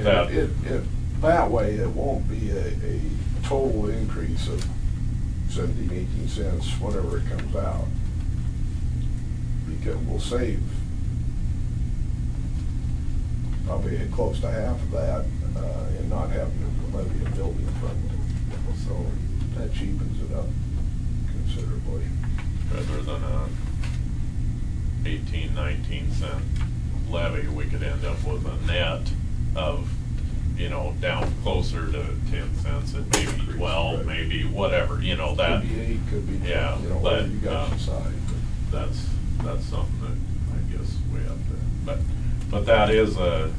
But that that way, it won't be a total increase of 17, 18 cents, whatever it comes out. Because we'll save probably close to half of that in not having to levy a building fund. So that cheapens it up considerably. rather than a 18, 19 cent levy, we could end up with a net of, you know, down closer to 10 cents. It may be 12, right. Maybe whatever, you know, that. Could be 8, could be 10, yeah, you know, but, whatever you got to decide. That's something that I guess we have to, but that is a,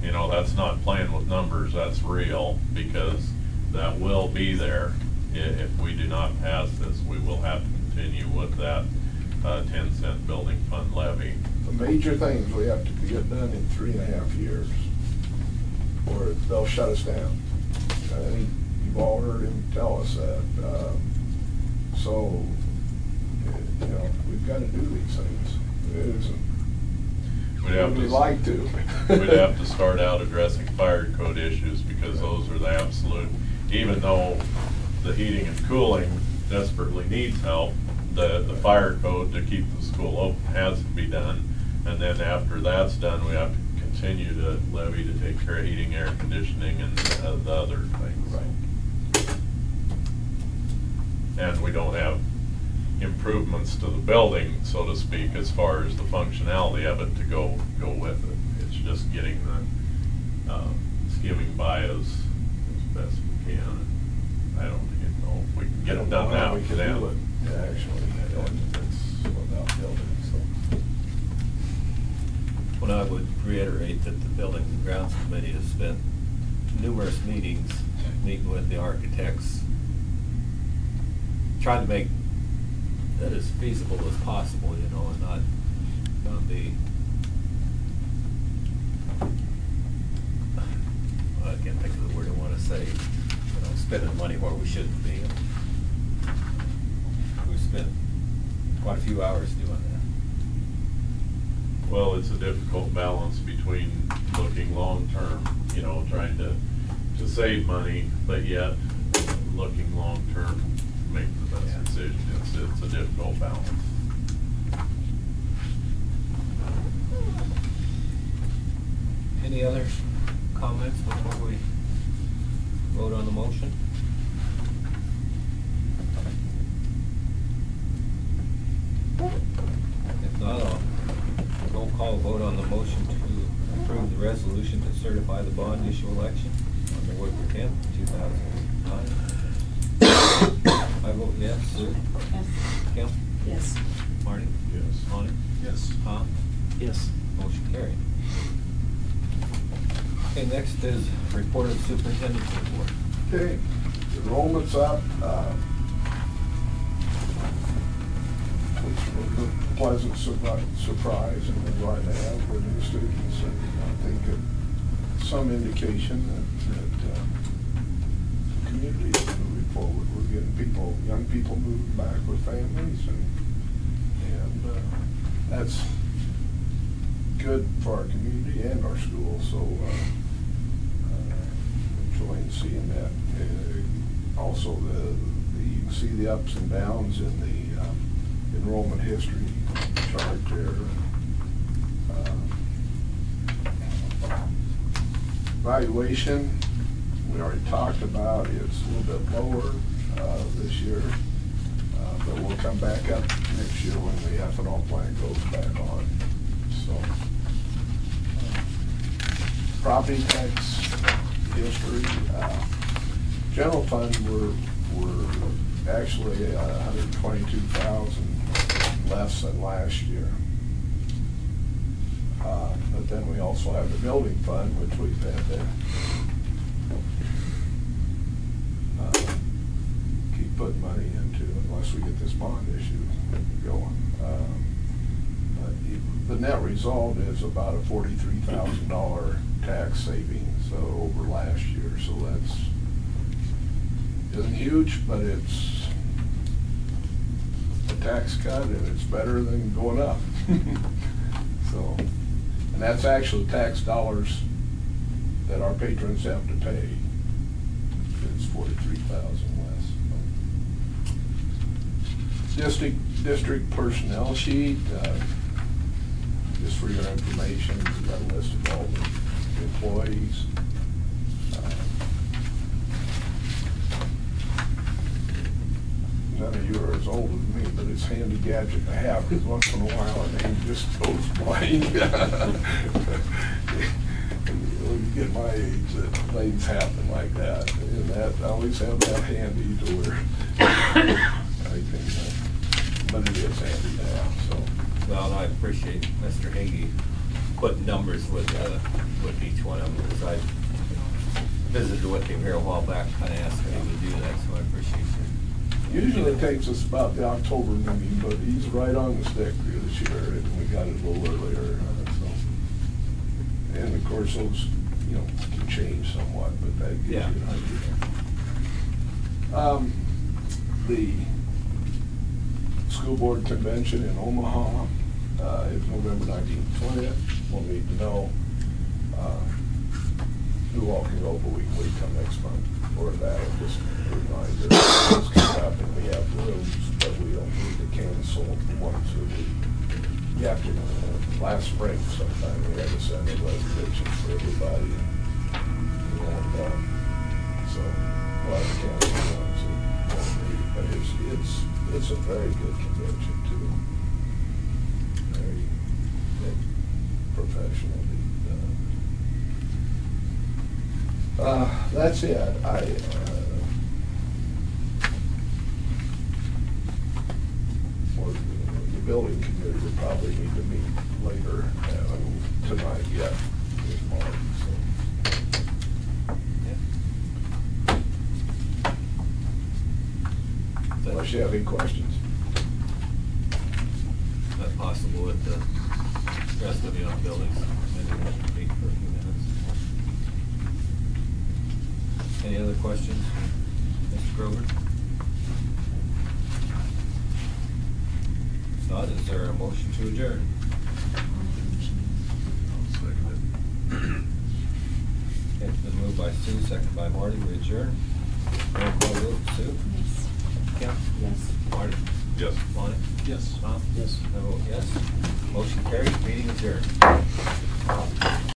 you know, that's not playing with numbers, that's real, because that will be there. If we do not pass this, we will have to continue with that 10 cent building fund levy. The major things we have to get done in 3.5 years, or they'll shut us down. I think you've all heard him tell us that. So, you know, we've got to do these things. It isn't. We'd like to. We'd have to start out addressing fire code issues, because those are the absolute, even though the heating and cooling desperately needs help, the fire code to keep the school open has to be done. And then after that's done, we have to continue to levy to take care of heating, air conditioning, and the other things. Right. And we don't have improvements to the building, so to speak, as far as the functionality of it to go with it. It's just getting the skimming by as best we can. I don't even know if we can get it done now. We can do it. Yeah, actually, it's without building. So. Well, I would reiterate that the Buildings and Grounds Committee has spent numerous meetings meeting with the architects, trying to make that as feasible as possible, you know, and not be, well, I can't think of the word I want to say, you know, spending money where we shouldn't be. We spent quite a few hours doing that. Well, it's a difficult balance between looking long-term, you know, trying to save money, but yet looking long-term to make the best decision. It's a difficult balance. Any other comments before we vote on the motion? If not, I'll roll call vote on the motion to approve the resolution to certify the bond issue election on November 10th, 2009. I vote yes. Sue? Yes. Kim? Yes. Marty? Yes. Lonnie? Yes. Tom? Yes. Motion carried. Okay, next is report of the superintendent's report. Okay, enrollment's up, which was a pleasant surprise, and we're glad to have for new students. And I think some indication that the community is moving forward. We're getting people, young people moving back with families, and that's good for our community and our school. So enjoying seeing that. Also, you can see the ups and downs in the enrollment history chart there. Evaluation, we already talked about. It's a little bit lower this year, but we'll come back up next year when the ethanol plant goes back on. So, property tax history, general fund, we're actually $122,000 less than last year. But then we also have the building fund, which we've had to keep putting money into unless we get this bond issue going. But the net result is about a $43,000 tax savings over last year, so that's isn't huge, but it's a tax cut, and it's better than going up. So, and that's actually tax dollars that our patrons have to pay is 43,000 less. District personnel sheet, just for your information, we've got a list of all the employees. None of you are as old as me, but it's a handy gadget to have, because once in a while a name just goes blank. When you get my age, that things happen like that, and that, I always have that handy to where I can, but it is handy to have, so. Well, I appreciate Mr. Hagee putting numbers with each one of them, because I visited with him here a while back, kind of asked him if he would do that, so I appreciate it. Usually it takes us about the October meeting, but he's right on the stick this year, and we got it a little earlier, so. And of course, those, can change somewhat, but that gives you Yeah. an idea. The school board convention in Omaha is November 19th, 20th. We'll need to know who all can go, but we can wait till next month for that. Just a reminder, this can happen. We have rooms, but we don't need to cancel the ones that we have to. Last spring sometime, we had to send a reservation for everybody. And so we'll have to cancel the ones that won't meet. But it's a very good convention too. Very professionally done. That's it. Or the building committee will probably need to meet later, tonight yet, with Mark, so. Unless you have any questions. Is that possible with the rest of the buildings? Maybe we should meet for a few minutes. Any other questions, Mr. Grover? Not, is there a motion to adjourn? It's been moved by Sue, second by Marty, we adjourn. Roll call vote, Sue? Yes. Kim? Yes. Marty? Yes. Lonnie? Yes. Tom? Yes. I vote yes. Motion carried, meeting adjourned.